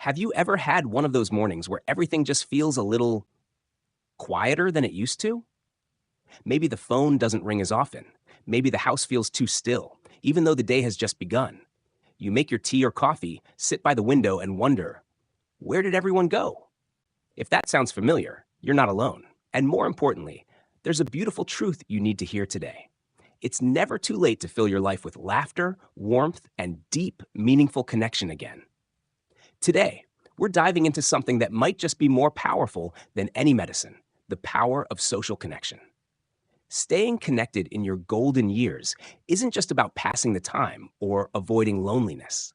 Have you ever had one of those mornings where everything just feels a little quieter than it used to? Maybe the phone doesn't ring as often. Maybe the house feels too still, even though the day has just begun. You make your tea or coffee, sit by the window, and wonder, where did everyone go? If that sounds familiar, you're not alone. And more importantly, there's a beautiful truth you need to hear today. It's never too late to fill your life with laughter, warmth, and deep, meaningful connection again. Today, we're diving into something that might just be more powerful than any medicine: the power of social connection. Staying connected in your golden years isn't just about passing the time or avoiding loneliness.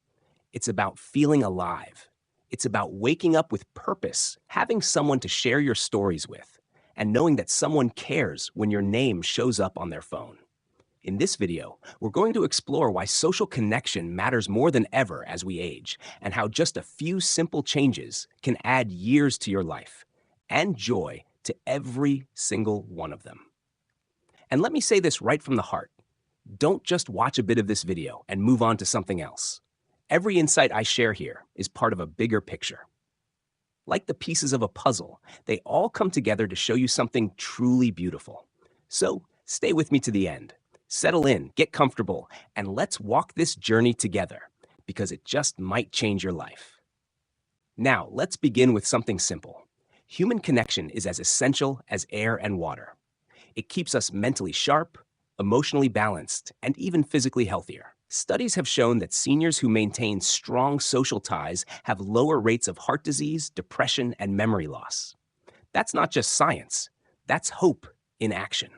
It's about feeling alive. It's about waking up with purpose, having someone to share your stories with, and knowing that someone cares when your name shows up on their phone. In this video, we're going to explore why social connection matters more than ever as we age, and how just a few simple changes can add years to your life and joy to every single one of them. And let me say this right from the heart. Don't just watch a bit of this video and move on to something else. Every insight I share here is part of a bigger picture. Like the pieces of a puzzle, they all come together to show you something truly beautiful. So stay with me to the end. Settle in, get comfortable, and let's walk this journey together, because it just might change your life. Now, let's begin with something simple. Human connection is as essential as air and water. It keeps us mentally sharp, emotionally balanced, and even physically healthier. Studies have shown that seniors who maintain strong social ties have lower rates of heart disease, depression, and memory loss. That's not just science, that's hope in action.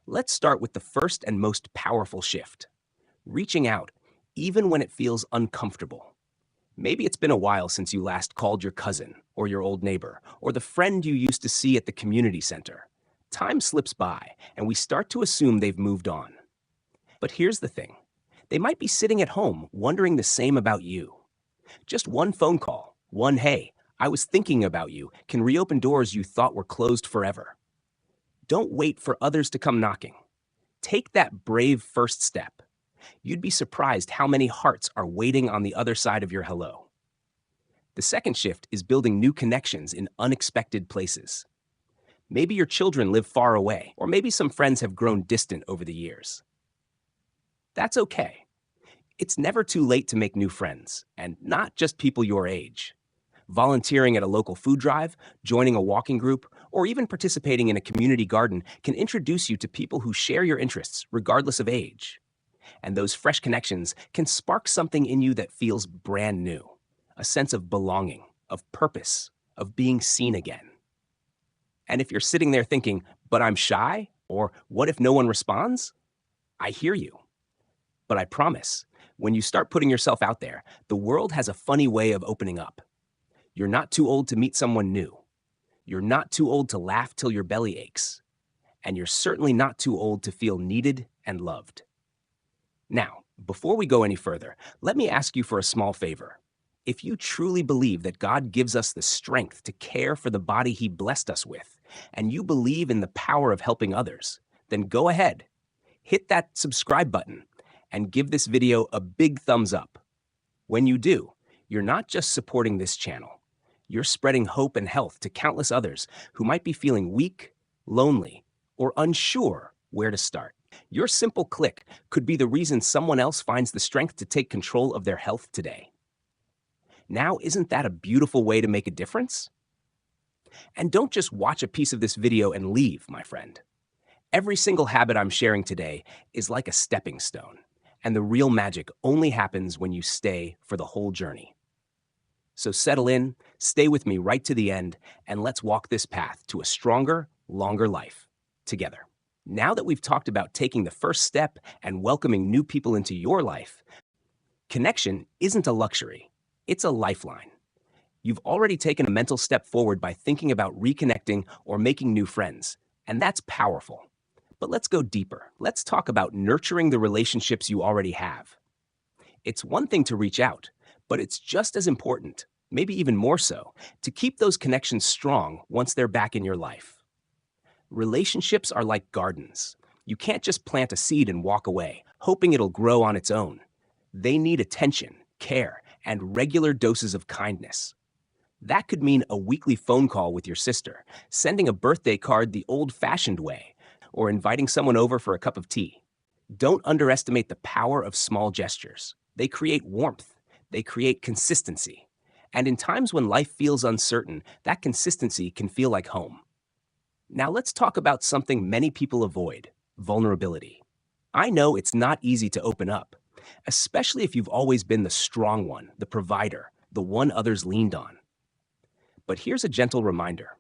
Let's start with the first and most powerful shift: reaching out, even when it feels uncomfortable. Maybe it's been a while since you last called your cousin, or your old neighbor, or the friend you used to see at the community center. Time slips by, and we start to assume they've moved on. But here's the thing: they might be sitting at home wondering the same about you. Just one phone call, one "hey, I was thinking about you," can reopen doors you thought were closed forever. Don't wait for others to come knocking. Take that brave first step. You'd be surprised how many hearts are waiting on the other side of your hello. The second shift is building new connections in unexpected places. Maybe your children live far away, or maybe some friends have grown distant over the years. That's okay. It's never too late to make new friends, and not just people your age. Volunteering at a local food drive, joining a walking group, or even participating in a community garden can introduce you to people who share your interests, regardless of age. And those fresh connections can spark something in you that feels brand new: a sense of belonging, of purpose, of being seen again. And if you're sitting there thinking, "but I'm shy," or "what if no one responds?" I hear you. But I promise, when you start putting yourself out there, the world has a funny way of opening up. You're not too old to meet someone new. You're not too old to laugh till your belly aches. And you're certainly not too old to feel needed and loved. Now, before we go any further, let me ask you for a small favor. If you truly believe that God gives us the strength to care for the body He blessed us with, and you believe in the power of helping others, then go ahead, hit that subscribe button, and give this video a big thumbs up. When you do, you're not just supporting this channel. You're spreading hope and health to countless others who might be feeling weak, lonely, or unsure where to start. Your simple click could be the reason someone else finds the strength to take control of their health today. Now, isn't that a beautiful way to make a difference? And don't just watch a piece of this video and leave, my friend. Every single habit I'm sharing today is like a stepping stone, and the real magic only happens when you stay for the whole journey. So settle in, stay with me right to the end, and let's walk this path to a stronger, longer life together. Now that we've talked about taking the first step and welcoming new people into your life, connection isn't a luxury, it's a lifeline. You've already taken a mental step forward by thinking about reconnecting or making new friends, and that's powerful. But let's go deeper. Let's talk about nurturing the relationships you already have. It's one thing to reach out, but it's just as important, maybe even more so, to keep those connections strong once they're back in your life. Relationships are like gardens. You can't just plant a seed and walk away, hoping it'll grow on its own. They need attention, care, and regular doses of kindness. That could mean a weekly phone call with your sister, sending a birthday card the old-fashioned way, or inviting someone over for a cup of tea. Don't underestimate the power of small gestures. They create warmth, they create consistency. And in times when life feels uncertain, that consistency can feel like home. Now let's talk about something many people avoid: vulnerability. I know it's not easy to open up, especially if you've always been the strong one, the provider, the one others leaned on. But here's a gentle reminder: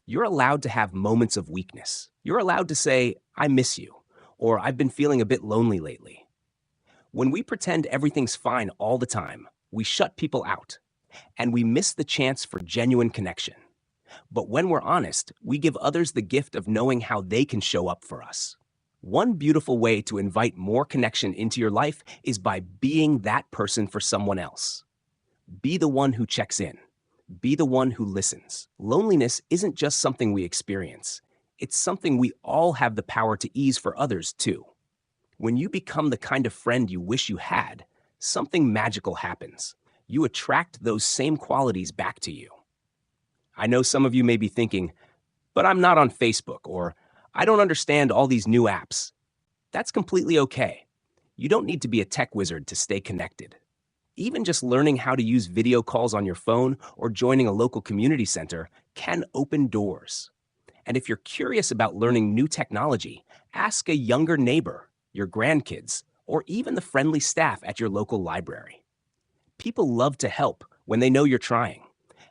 you're allowed to have moments of weakness. You're allowed to say, "I miss you," or "I've been feeling a bit lonely lately." When we pretend everything's fine all the time, we shut people out, and we miss the chance for genuine connection. But when we're honest, we give others the gift of knowing how they can show up for us. One beautiful way to invite more connection into your life is by being that person for someone else. Be the one who checks in. Be the one who listens. Loneliness isn't just something we experience. It's something we all have the power to ease for others, too. When you become the kind of friend you wish you had, something magical happens. You attract those same qualities back to you. I know some of you may be thinking, "But I'm not on Facebook," or "I don't understand all these new apps." That's completely okay. You don't need to be a tech wizard to stay connected. Even just learning how to use video calls on your phone or joining a local community center can open doors. And if you're curious about learning new technology, ask a younger neighbor, your grandkids, or even the friendly staff at your local library. People love to help when they know you're trying.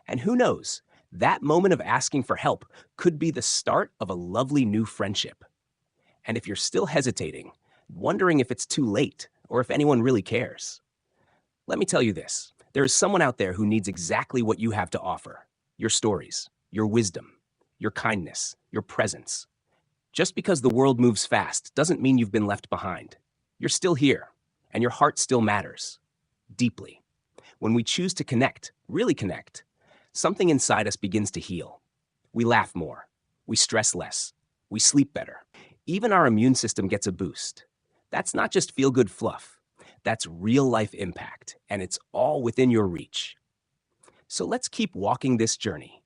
And who knows, that moment of asking for help could be the start of a lovely new friendship. And if you're still hesitating, wondering if it's too late or if anyone really cares, let me tell you this: there is someone out there who needs exactly what you have to offer: your stories, your wisdom, your kindness, your presence. Just because the world moves fast doesn't mean you've been left behind. You're still here, and your heart still matters deeply. When we choose to connect, really connect, something inside us begins to heal. We laugh more, we stress less, we sleep better. Even our immune system gets a boost. That's not just feel-good fluff. That's real-life impact, and it's all within your reach. So let's keep walking this journey,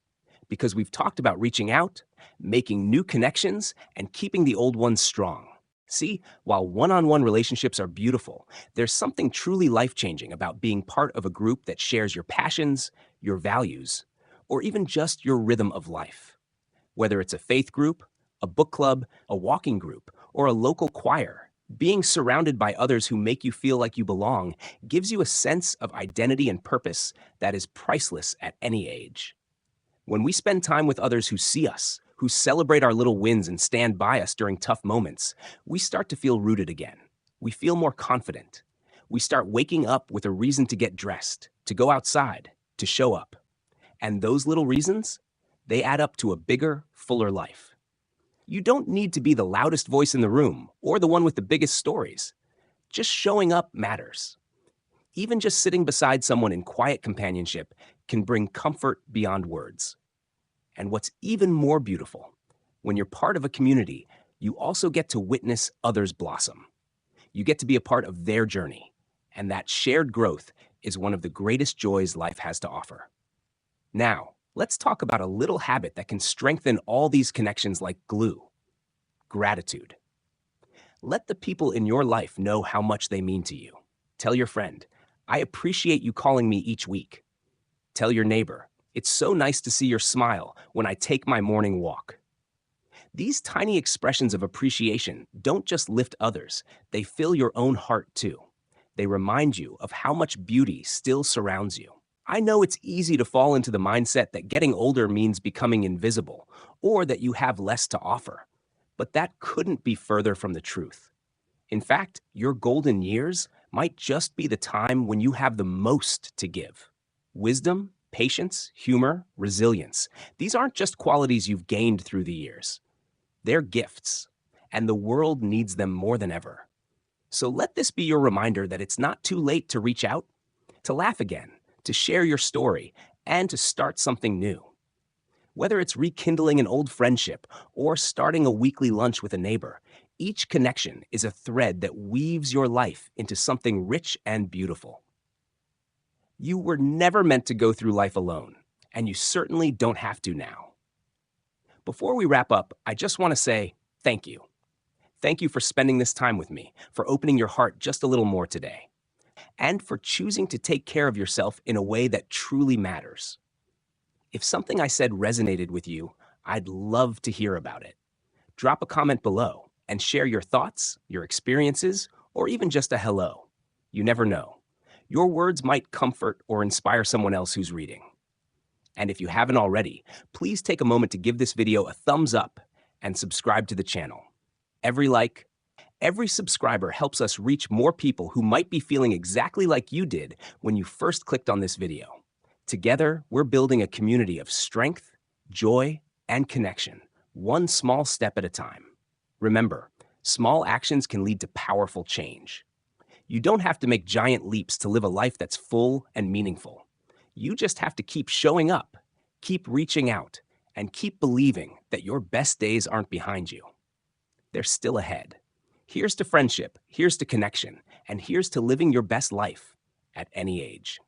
because we've talked about reaching out, making new connections, and keeping the old ones strong. See, while one-on-one relationships are beautiful, there's something truly life-changing about being part of a group that shares your passions, your values, or even just your rhythm of life. Whether it's a faith group, a book club, a walking group, or a local choir, being surrounded by others who make you feel like you belong gives you a sense of identity and purpose that is priceless at any age. When we spend time with others who see us, who celebrate our little wins and stand by us during tough moments, we start to feel rooted again. We feel more confident. We start waking up with a reason to get dressed, to go outside, to show up. And those little reasons, they add up to a bigger, fuller life. You don't need to be the loudest voice in the room or the one with the biggest stories. Just showing up matters. Even just sitting beside someone in quiet companionship can bring comfort beyond words. And what's even more beautiful, when you're part of a community, you also get to witness others blossom. You get to be a part of their journey, and that shared growth is one of the greatest joys life has to offer. Now, let's talk about a little habit that can strengthen all these connections like glue: gratitude. Let the people in your life know how much they mean to you. Tell your friend, "I appreciate you calling me each week." Tell your neighbor, "It's so nice to see your smile when I take my morning walk." These tiny expressions of appreciation don't just lift others, they fill your own heart too. They remind you of how much beauty still surrounds you. I know it's easy to fall into the mindset that getting older means becoming invisible, or that you have less to offer. But that couldn't be further from the truth. In fact, your golden years might just be the time when you have the most to give. Wisdom, patience, humor, resilience. These aren't just qualities you've gained through the years. They're gifts, and the world needs them more than ever. So let this be your reminder that it's not too late to reach out, to laugh again, to share your story, and to start something new. Whether it's rekindling an old friendship or starting a weekly lunch with a neighbor, each connection is a thread that weaves your life into something rich and beautiful. You were never meant to go through life alone, and you certainly don't have to now. Before we wrap up, I just want to say thank you. Thank you for spending this time with me, for opening your heart just a little more today, and for choosing to take care of yourself in a way that truly matters. If something I said resonated with you, I'd love to hear about it. Drop a comment below and share your thoughts, your experiences, or even just a hello. You never know. Your words might comfort or inspire someone else who's reading. And if you haven't already, please take a moment to give this video a thumbs up and subscribe to the channel. Every like, every subscriber helps us reach more people who might be feeling exactly like you did when you first clicked on this video. Together, we're building a community of strength, joy, and connection, one small step at a time. Remember, small actions can lead to powerful change. You don't have to make giant leaps to live a life that's full and meaningful. You just have to keep showing up, keep reaching out, and keep believing that your best days aren't behind you. They're still ahead. Here's to friendship, here's to connection, and here's to living your best life at any age.